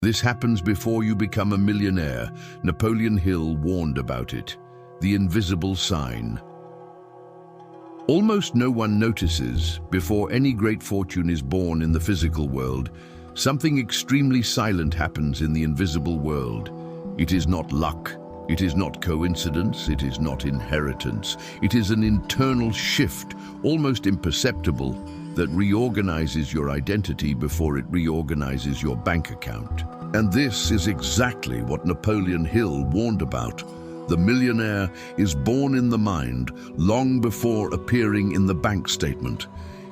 This happens before you become a millionaire. Napoleon Hill warned about it. The invisible sign. Almost no one notices, before any great fortune is born in the physical world, something extremely silent happens in the invisible world. It is not luck. It is not coincidence. It is not inheritance. It is an internal shift, almost imperceptible, that reorganizes your identity before it reorganizes your bank account. And this is exactly what Napoleon Hill warned about. The millionaire is born in the mind long before appearing in the bank statement.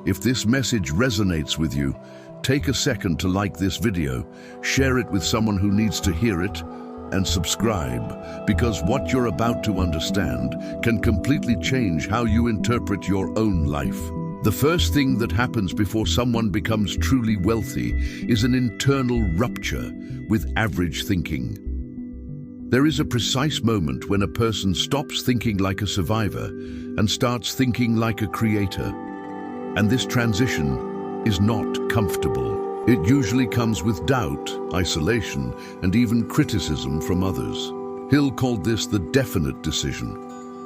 If this message resonates with you, take a second to like this video, share it with someone who needs to hear it, and subscribe, because what you're about to understand can completely change how you interpret your own life. The first thing that happens before someone becomes truly wealthy is an internal rupture with average thinking. There is a precise moment when a person stops thinking like a survivor and starts thinking like a creator. And this transition is not comfortable. It usually comes with doubt, isolation, and even criticism from others. Hill called this the definite decision.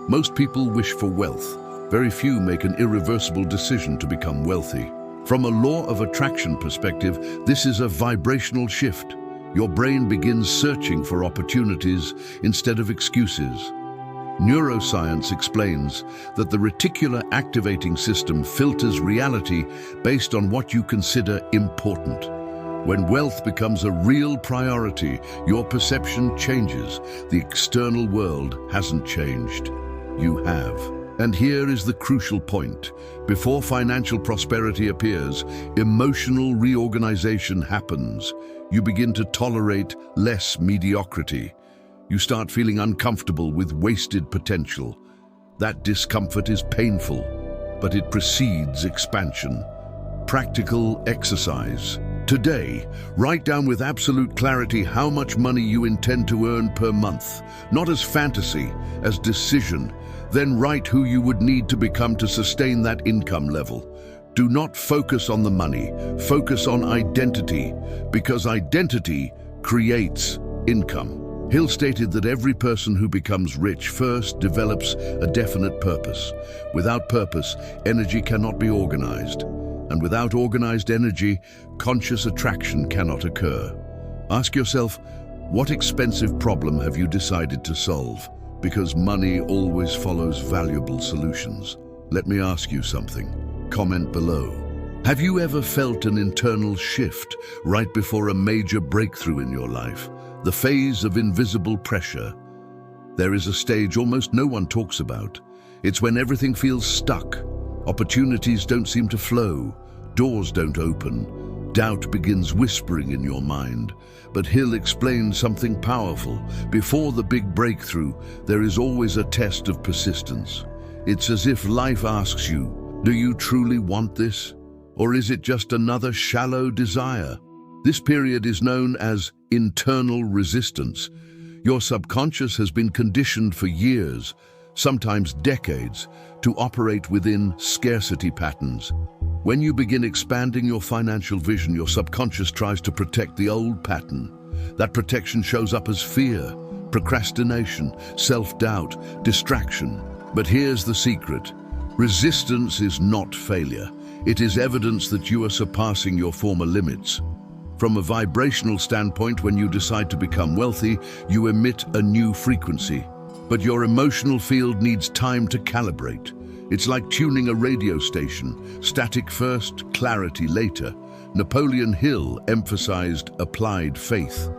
Most people wish for wealth. Very few make an irreversible decision to become wealthy. From a law of attraction perspective, this is a vibrational shift. Your brain begins searching for opportunities instead of excuses. Neuroscience explains that the reticular activating system filters reality based on what you consider important. When wealth becomes a real priority, your perception changes. The external world hasn't changed. You have. And here is the crucial point. Before financial prosperity appears, emotional reorganization happens. You begin to tolerate less mediocrity. You start feeling uncomfortable with wasted potential. That discomfort is painful, but it precedes expansion. Practical exercise. Today, write down with absolute clarity how much money you intend to earn per month, not as fantasy, as decision. Then write who you would need to become to sustain that income level. Do not focus on the money, focus on identity, because identity creates income. Hill stated that every person who becomes rich first develops a definite purpose. Without purpose, energy cannot be organized. And without organized energy, conscious attraction cannot occur. Ask yourself, what expensive problem have you decided to solve? Because money always follows valuable solutions. Let me ask you something. Comment below. Have you ever felt an internal shift right before a major breakthrough in your life? The phase of invisible pressure. There is a stage almost no one talks about. It's when everything feels stuck. Opportunities don't seem to flow. Doors don't open. Doubt begins whispering in your mind. But Hill explained something powerful. Before the big breakthrough, there is always a test of persistence. It's as if life asks you, do you truly want this? Or is it just another shallow desire? This period is known as internal resistance. Your subconscious has been conditioned for years, sometimes decades, to operate within scarcity patterns. When you begin expanding your financial vision, your subconscious tries to protect the old pattern. That protection shows up as fear, procrastination, self-doubt, distraction. But here's the secret. Resistance is not failure. It is evidence that you are surpassing your former limits. From a vibrational standpoint, when you decide to become wealthy, you emit a new frequency. But your emotional field needs time to calibrate. It's like tuning a radio station. Static first, clarity later. Napoleon Hill emphasized applied faith.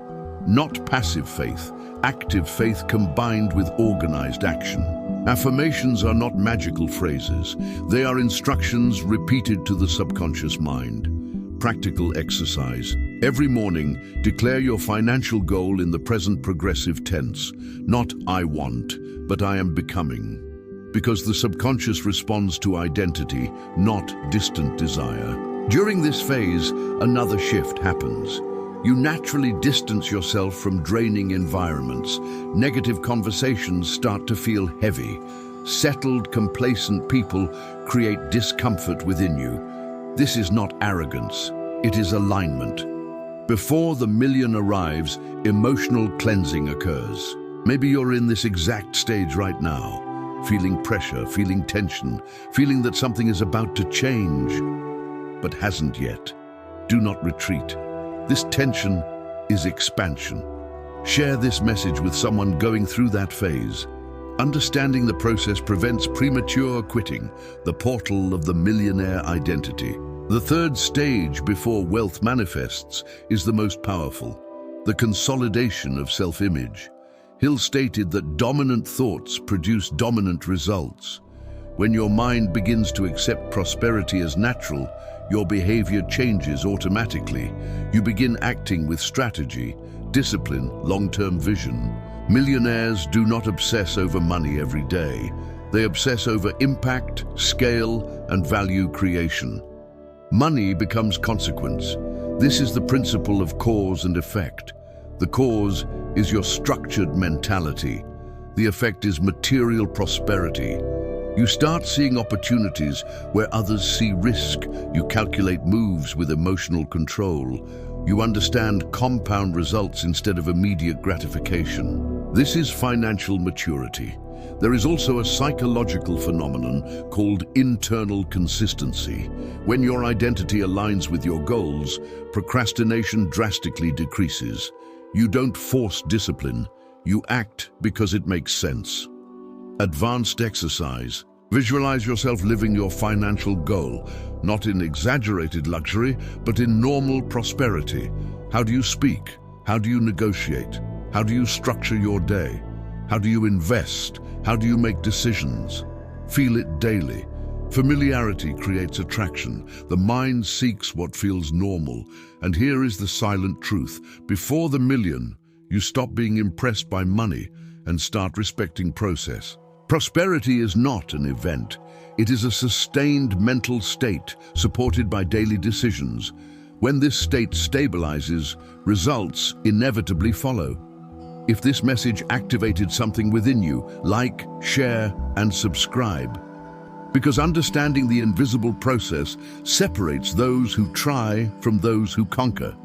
Not passive faith, active faith combined with organized action. Affirmations are not magical phrases. They are instructions repeated to the subconscious mind. Practical exercise. Every morning, declare your financial goal in the present progressive tense. Not I want, but I am becoming. Because the subconscious responds to identity, not distant desire. During this phase, another shift happens. You naturally distance yourself from draining environments. Negative conversations start to feel heavy. Settled, complacent people create discomfort within you. This is not arrogance, it is alignment. Before the million arrives, emotional cleansing occurs. Maybe you're in this exact stage right now, feeling pressure, feeling tension, feeling that something is about to change, but hasn't yet. Do not retreat. This tension is expansion. Share this message with someone going through that phase. Understanding the process prevents premature quitting, the portal of the millionaire identity. The third stage before wealth manifests is the most powerful, the consolidation of self-image. Hill stated that dominant thoughts produce dominant results. When your mind begins to accept prosperity as natural, your behavior changes automatically. You begin acting with strategy, discipline, long-term vision. Millionaires do not obsess over money every day. They obsess over impact, scale, and value creation. Money becomes consequence. This is the principle of cause and effect. The cause is your structured mentality. The effect is material prosperity. You start seeing opportunities where others see risk. You calculate moves with emotional control. You understand compound results instead of immediate gratification. This is financial maturity. There is also a psychological phenomenon called internal consistency. When your identity aligns with your goals, procrastination drastically decreases. You don't force discipline. You act because it makes sense. Advanced exercise. Visualize yourself living your financial goal, not in exaggerated luxury, but in normal prosperity. How do you speak? How do you negotiate? How do you structure your day? How do you invest? How do you make decisions? Feel it daily. Familiarity creates attraction. The mind seeks what feels normal. And here is the silent truth. Before the million, you stop being impressed by money and start respecting process. Prosperity is not an event. It is a sustained mental state supported by daily decisions. When this state stabilizes, results inevitably follow. If this message activated something within you, like, share, and subscribe. Because understanding the invisible process separates those who try from those who conquer.